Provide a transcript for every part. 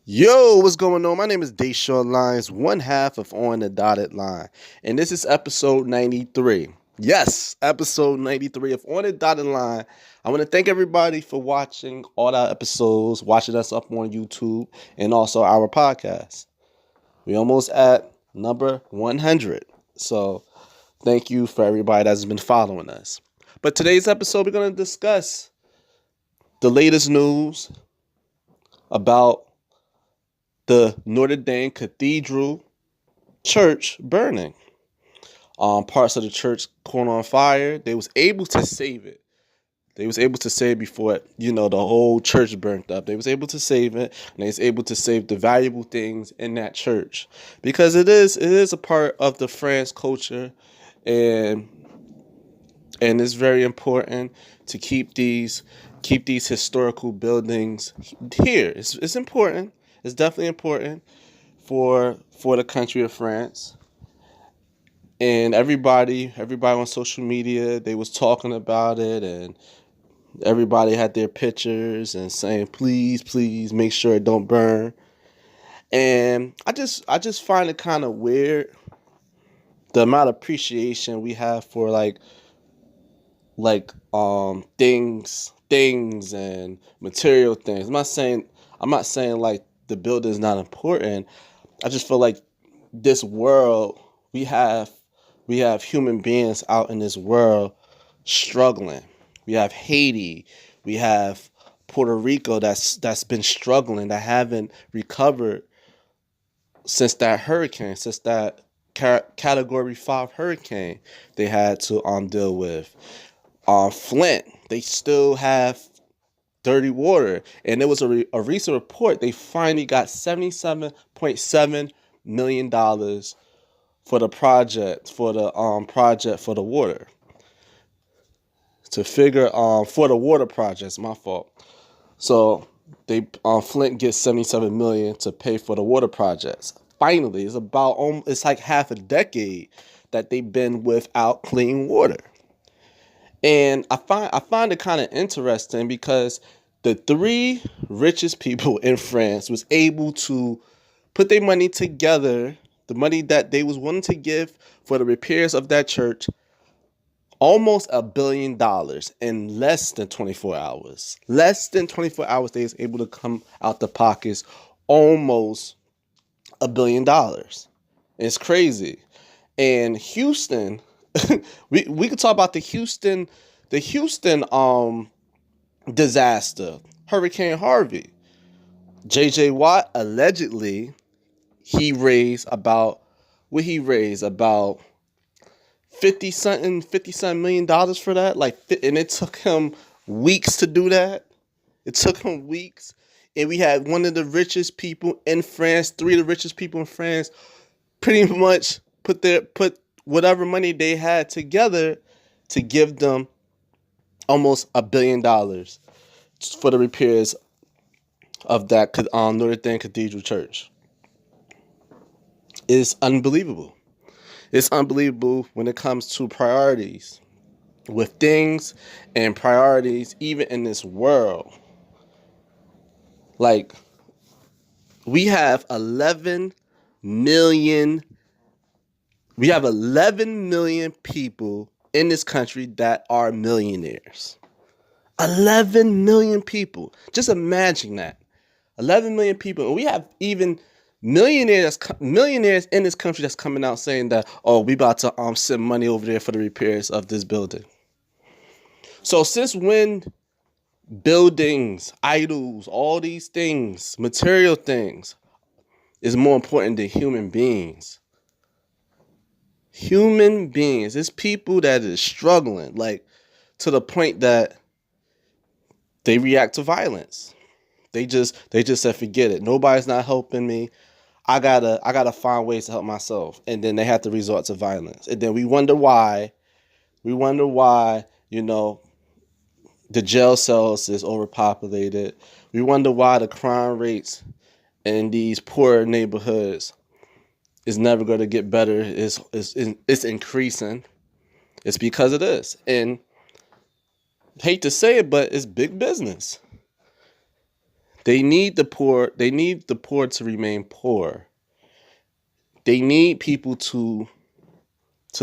Yo, what's going on? My name is Deshaun Lyons, one half of On the Dotted Line, and this is episode 93. Yes, episode 93 of On the Dotted Line. I want to thank everybody for watching all our episodes, watching us up on YouTube, and also our podcast. We almost at number 100. So, thank you for everybody that's been following us. But today's episode, we're going to discuss the latest news about the Notre Cathedral church burning. Parts of the church caught on fire. They was able to save it. They was able to save before the whole church burnt up. They was able to save it, and they was able to save the valuable things in that church because it is a part of the France culture, and it's very important to keep these historical buildings here. It's important. It's definitely important for the country of France. And everybody on social media, they was talking about it, and everybody had their pictures and saying, please make sure it don't burn. And I just find it kind of weird the amount of appreciation we have for things and material things. I'm not saying like the building is not important. I just feel like this world we have human beings out in this world struggling. We have Haiti, we have Puerto Rico that's been struggling, that haven't recovered since that hurricane, since that Category 5 hurricane they had to deal with. Flint, they still have dirty water, and there was a recent report they finally got $77.7 million for the project for the water, to figure for the water projects. My fault. So they Flint gets 77 million to pay for the water projects. Finally, it's like half a decade that they've been without clean water. And I find it kind of interesting because the three richest people in France was able to put their money together, the money that they was willing to give for the repairs of that church, almost $1 billion in less than 24 hours. Less than 24 hours, they was able to come out the pockets almost $1 billion. It's crazy. And Houston, we could talk about the Houston disaster, Hurricane Harvey. JJ Watt allegedly he raised about 50 something $million for that. And it took him weeks to do that. It took him weeks. And we had one of the richest people in France, three of the richest people in France, pretty much put whatever money they had together to give them almost $1 billion for the repairs of that Notre Cathedral Church. It's unbelievable. It's unbelievable when it comes to priorities with things and priorities, even in this world. Like, we have 11 million people in this country that are millionaires. 11 million people. Just imagine that. 11 million people. And we have even millionaires in this country that's coming out saying that, oh, we about to send money over there for the repairs of this building. So since when buildings, idols, all these things, material things, is more important than human beings? Human beings. It's people that is struggling, like, to the point that they react to violence. They just said, forget it. Nobody's not helping me. I gotta find ways to help myself. And then they have to resort to violence. And then we wonder why. The jail cells is overpopulated. We wonder why the crime rates in these poor neighborhoods is never going to get better. It's increasing. It's because of this. And hate to say it, but it's big business. They need the poor. They need the poor to remain poor. They need people to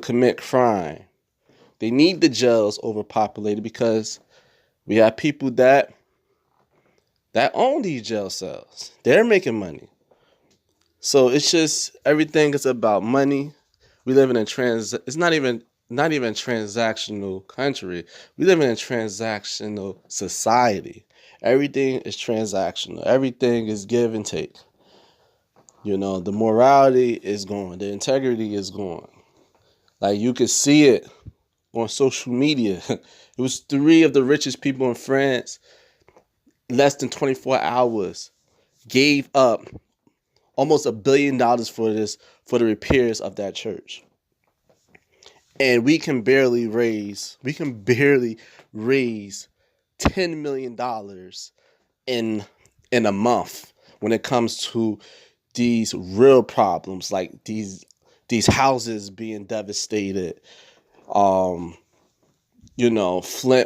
commit crime. They need the jails overpopulated because we have people that own these jail cells. They're making money. So it's just everything is about money. We live in a it's not even transactional country. We live in a transactional society. Everything is transactional. Everything is give and take. You know, the morality is gone. The integrity is gone. Like you could see it on social media. It was 3 of the richest people in France, less than 24 hours, gave up almost $1 billion for the repairs of that church. And we can barely raise $10 million in a month when it comes to these real problems, like these houses being devastated, Flint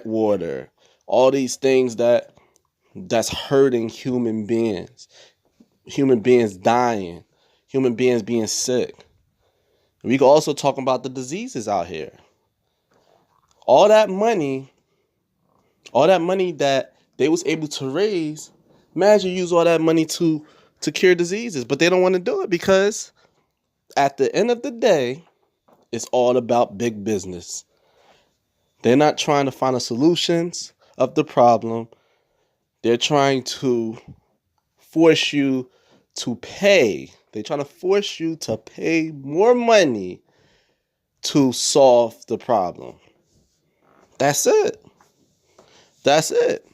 water, all these things that's hurting human beings dying, human beings being sick. We can also talk about the diseases out here. All that money that they was able to raise, imagine use all that money to cure diseases, but they don't want to do it because at the end of the day, it's all about big business. They're not trying to find the solutions of the problem. They're trying to force you to pay. They're trying to force you to pay more money to solve the problem. That's it. That's it.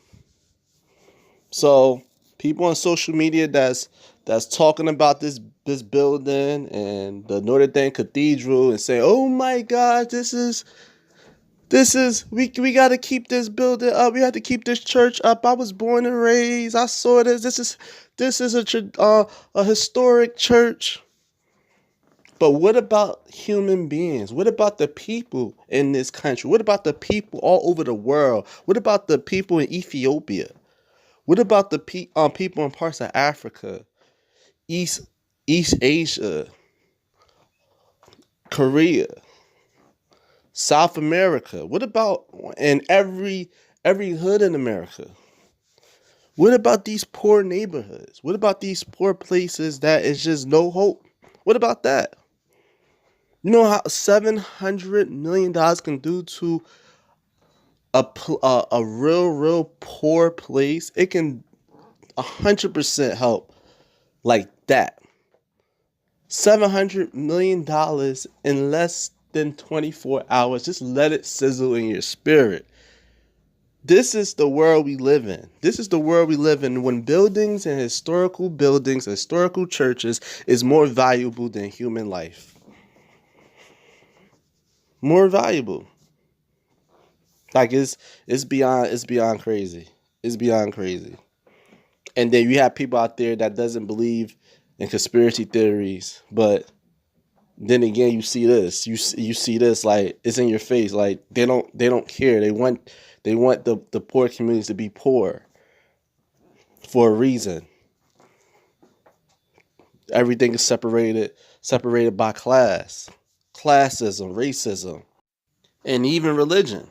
So people on social media that's talking about this building and the Notre Cathedral and saying, "Oh my God, this is we got to keep this building up. We have to keep this church up. I was born and raised. I saw this. This is a historic church." But what about human beings? What about the people in this country? What about the people all over the world? What about the people in Ethiopia? What about the people in parts of Africa, East Asia, Korea, South America? What about in every hood in America? What about these poor neighborhoods? What about these poor places that is just no hope? What about that? You know how $700 million can do to a real poor place? It can 100% help like that. $700 million in less than 24 hours. Just let it sizzle in your spirit. This is the world we live in. This is the world we live in when buildings and historical churches is more valuable than human life. More valuable. Like it's beyond crazy. It's beyond crazy. And then you have people out there that doesn't believe in conspiracy theories, but then again you see this. You see this, like it's in your face. Like they don't care. They want the poor communities to be poor for a reason. Everything is separated by class, classism, racism, and even religion.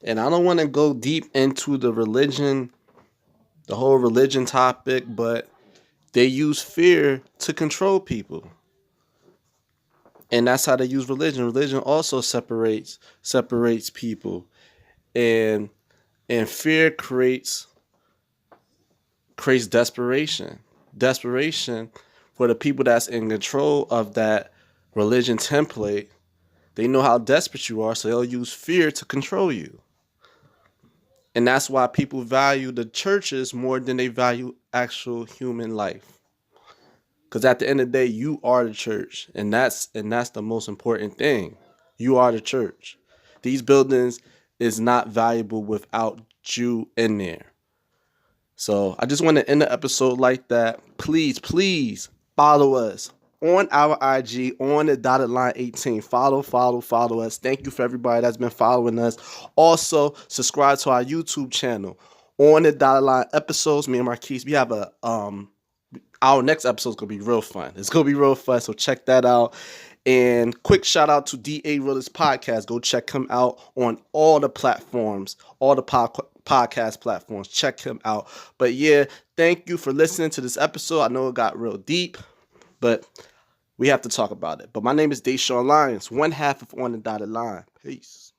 And I don't want to go deep into the whole religion topic, but they use fear to control people. And that's how they use religion. Religion also separates people. And fear creates desperation. Desperation for the people that's in control of that religion template. They know how desperate you are, so they'll use fear to control you. And that's why people value the churches more than they value actual human life. Because at the end of the day, you are the church. And that's the most important thing. You are the church. These buildings is not valuable without you in there. So I just want to end the episode like that. Please follow us on our IG on the dotted line 18. Follow us. Thank you for everybody that's been following us. Also, subscribe to our YouTube channel On the Dotted Line episodes. Me and Marquise, we have our next episode is gonna be real fun. It's gonna be real fun, so check that out. And quick shout out to DA Realist Podcast. Go check him out on all the platforms, all the podcast platforms. Check him out. But yeah, thank you for listening to this episode. I know it got real deep, but we have to talk about it. But my name is Deshaun Lyons, one half of On the Dotted Line. Peace.